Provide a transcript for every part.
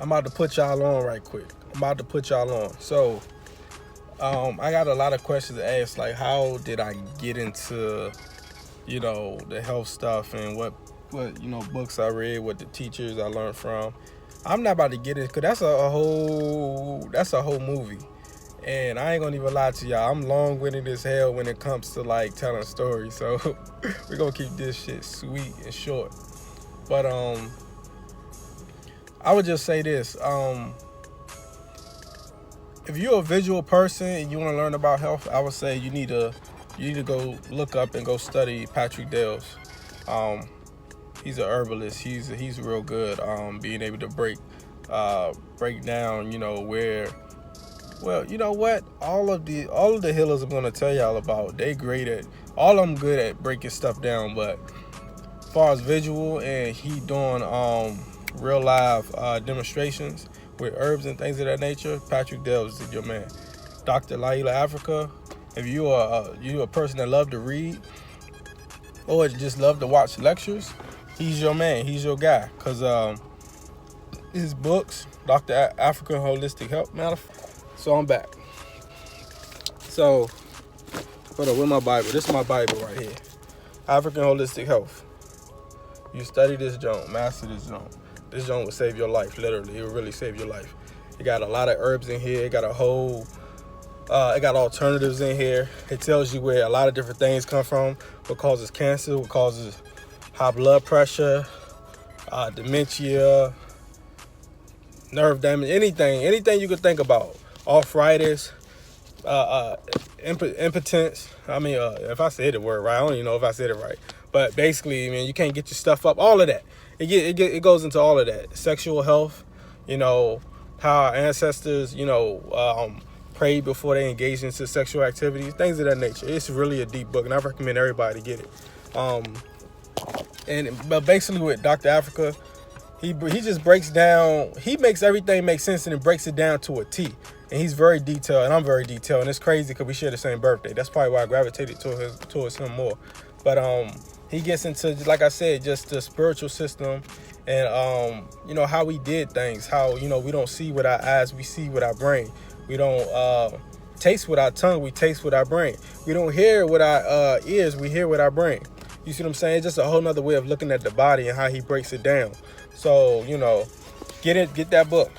I'm about to put y'all on right quick. So, I got a lot of questions to ask, like how did I get into, the health stuff and what books I read, what the teachers I learned from. I'm not about to get it because that's a whole movie. And I ain't gonna even lie to y'all, I'm long-winded as hell when it comes to like telling stories. So we're gonna keep this shit sweet and short. But I would just say this. If you're a visual person and you want to learn about health, I would say you need to go look up and go study Patrick Dales. He's an herbalist. He's real good. Being able to break down, where. Well, you know what? All of the healers I'm gonna tell y'all about, they great at. All of them good at breaking stuff down, but as far as visual and he doing real live demonstrations with herbs and things of that nature, Patrick Dales is your man. Dr. Laila Africa, if you are a person that love to read or just love to watch lectures, he's your man. He's your guy. Cause his books, Dr. African Holistic Health. So I'm back. So hold on, where's my Bible? This is my Bible right here. African Holistic Health. You study this joint, master this joint. This joint will save your life, literally. It will really save your life. It got a lot of herbs in here. It got it got alternatives in here. It tells you where a lot of different things come from. What causes cancer, what causes high blood pressure, dementia, nerve damage, anything you could think about. Arthritis, impotence. I mean, if I said the word right, I don't even know if I said it right. But basically, man, you can't get your stuff up. All of that. It goes into all of that. Sexual health, how our ancestors, prayed before they engaged into sexual activities, things of that nature. It's really a deep book, and I recommend everybody to get it. But basically with Dr. Africa, he just breaks down. He makes everything make sense and then breaks it down to a T. And he's very detailed, and I'm very detailed, and it's crazy because we share the same birthday. That's probably why I gravitated towards him more. But he gets into, like I said, just the spiritual system and how we did things. How we don't see with our eyes, we see with our brain. We don't taste with our tongue, we taste with our brain. We don't hear with our ears, we hear with our brain. You see what I'm saying? It's just a whole nother way of looking at the body and how he breaks it down. So get that book.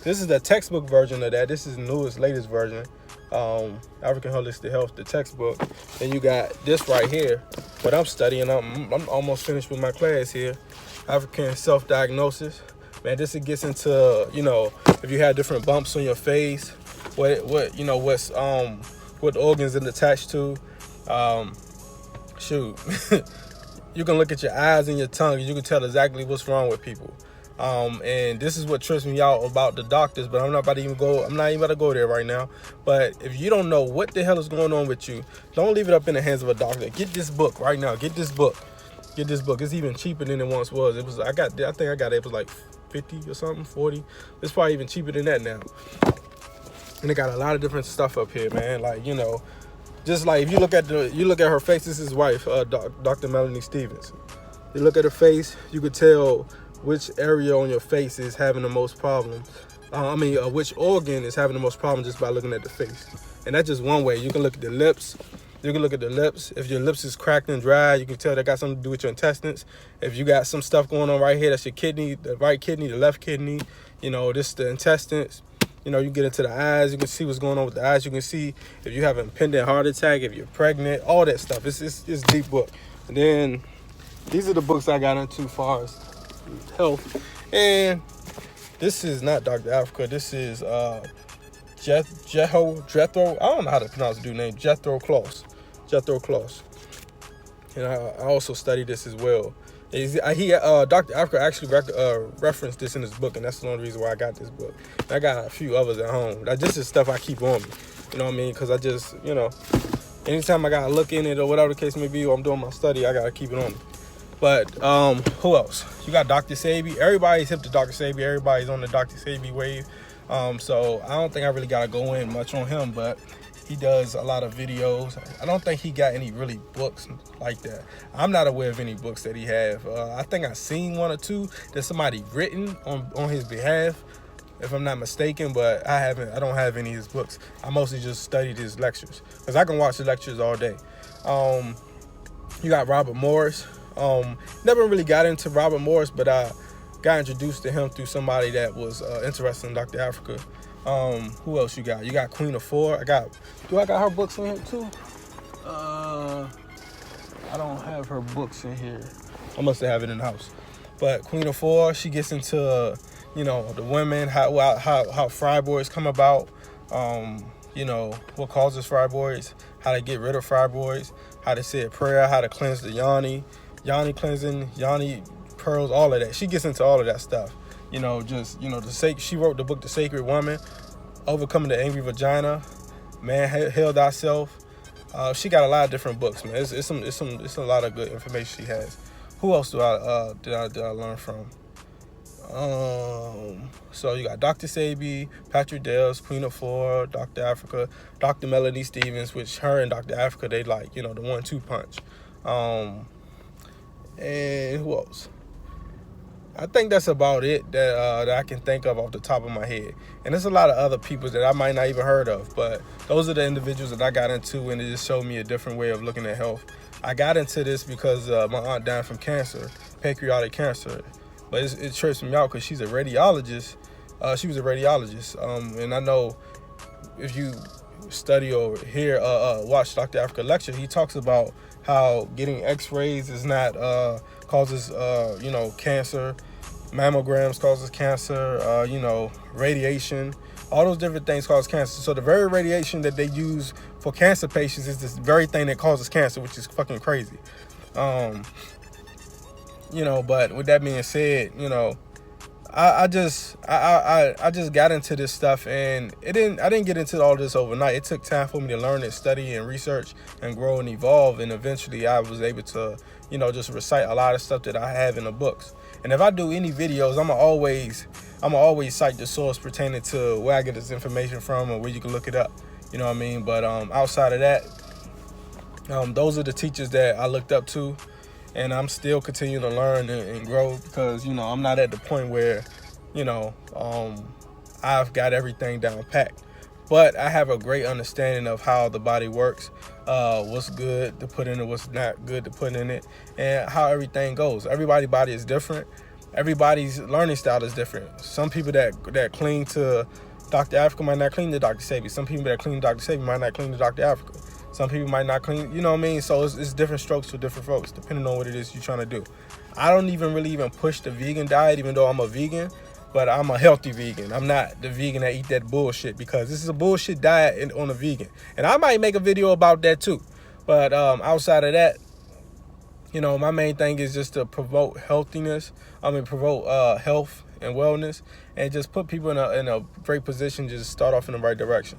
This is the textbook version of that. This is the latest version. African Holistic Health, the textbook. Then you got this right here, what I'm studying. I'm almost finished with my class here. African self-diagnosis. Man, this it gets into, if you have different bumps on your face, what organs it attached to. You can look at your eyes and your tongue and you can tell exactly what's wrong with people. And this is what trips me out about the doctors, but I'm not even about to go there right now. But if you don't know what the hell is going on with you, don't leave it up in the hands of a doctor. Get this book right now. Get this book. It's even cheaper than it once was. I think I got it. It was like 50 or something, 40. It's probably even cheaper than that now. And they got a lot of different stuff up here, man. Like, just like if you look at her face, this is his wife, Dr. Melanie Stevens. You look at her face, you could tell which area on your face is having the most problems. Which organ is having the most problem just by looking at the face. And that's just one way. You can look at the lips. If your lips is cracked and dry, you can tell that got something to do with your intestines. If you got some stuff going on right here, that's your kidney, the right kidney, the left kidney. This the intestines. You get into the eyes. You can see what's going on with the eyes. You can see if you have an impending heart attack, if you're pregnant, all that stuff. It's deep book. And then these are the books I got into as far as health. And this is not Dr. Africa. This is Jethro. I don't know how to pronounce the dude's name. Jethro Kloss. And I also studied this as well. Dr. Africa actually referenced this in his book, and that's the only reason why I got this book. And I got a few others at home. This is stuff I keep on me. You know what I mean? Because I just, anytime I gotta look in it or whatever the case may be, or I'm doing my study, I gotta keep it on me. But who else? You got Dr. Sebi. Everybody's hip to Dr. Sebi. Everybody's on the Dr. Sebi wave. So I don't think I really gotta go in much on him, but he does a lot of videos. I don't think he got any really books like that. I'm not aware of any books that he have. I think I've seen one or two that somebody written on his behalf. if I'm not mistaken, but I don't have any of his books. I mostly just studied his lectures because I can watch the lectures all day. You got Robert Morris. Never really got into Robert Morris, but I got introduced to him through somebody that was interested in Dr. Africa. Who else you got? You got Queen of Four. Do I got her books in here too? I don't have her books in here. I must have it in the house. But Queen of Four, she gets into, the women, how fibroids come about, what causes fibroids, how to get rid of fibroids, how to say a prayer, how to cleanse the yoni cleansing, yoni pearls, all of that. She gets into all of that stuff. She wrote the book, The Sacred Woman, Overcoming the Angry Vagina, Man, Heal Thyself. She got a lot of different books, man. It's a lot of good information she has. Who else did I learn from? So you got Dr. Sabi, Patrick Dales, Queen of Four, Dr. Africa, Dr. Melanie Stevens, which her and Dr. Africa, they like, the 1-2 punch. And who else? I think that's about it that I can think of off the top of my head. And there's a lot of other people that I might not even heard of, but those are the individuals that I got into, and it just showed me a different way of looking at health. I got into this because my aunt died from cancer, pancreatic cancer. But it trips me out because she's a radiologist. She was a radiologist. And I know if you study or watch Dr. Africa lecture, he talks about how getting x-rays is not causes cancer. Mammograms causes cancer, radiation. All those different things cause cancer. So the very radiation that they use for cancer patients is this very thing that causes cancer, which is fucking crazy. But with that being said, I just got into this stuff, and I didn't get into all this overnight. It took time for me to learn and study and research and grow and evolve, and eventually I was able to, just recite a lot of stuff that I have in the books. And if I do any videos, I'm always cite the source pertaining to where I get this information from or where you can look it up. You know what I mean? But outside of that, those are the teachers that I looked up to. And I'm still continuing to learn and grow because, I'm not at the point where, I've got everything down packed. But I have a great understanding of how the body works, what's good to put in it, what's not good to put in it, and how everything goes. Everybody's body is different. Everybody's learning style is different. Some people that cling to Dr. Africa might not cling to Dr. Sabi. Some people that cling to Dr. Sabi might not cling to Dr. Africa. Some people might not clean, you know what I mean? So it's different strokes for different folks, depending on what it is you're trying to do. I don't really push the vegan diet, even though I'm a vegan, but I'm a healthy vegan. I'm not the vegan that eat that bullshit, because this is a bullshit diet on a vegan. And I might make a video about that too. But outside of that, my main thing is just to promote healthiness. Promote health and wellness, and just put people in a great position, just start off in the right direction.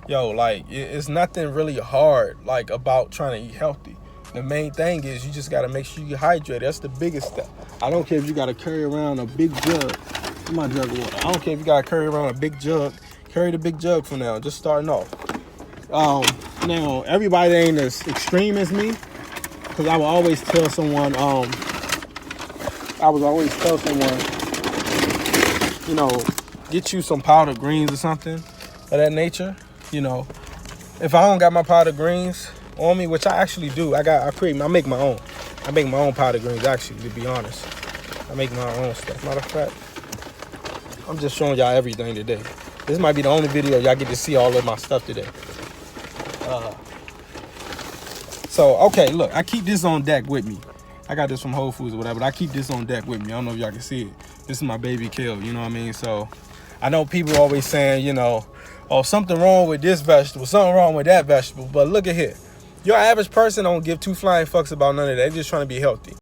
It's nothing really hard about trying to eat healthy. The main thing is you just got to make sure you hydrate. That's the biggest step. I don't care if you got to carry around a big jug. My jug of water. I don't care if you got to carry around a big jug. Carry the big jug for now, just starting off. Now, everybody ain't as extreme as me, because I will always tell someone, get you some powdered greens or something of that nature. If I don't got my powdered greens on me, which I actually do, I make my own. I make my own powdered greens, actually, to be honest. I make my own stuff. Matter of fact, I'm just showing y'all everything today. This might be the only video y'all get to see all of my stuff today. Okay, look, I keep this on deck with me. I got this from Whole Foods or whatever, but I keep this on deck with me. I don't know if y'all can see it. This is my baby kale, you know what I mean? So I know people always saying, oh, something wrong with this vegetable, something wrong with that vegetable. But look at here. Your average person don't give two flying fucks about none of that. They're just trying to be healthy.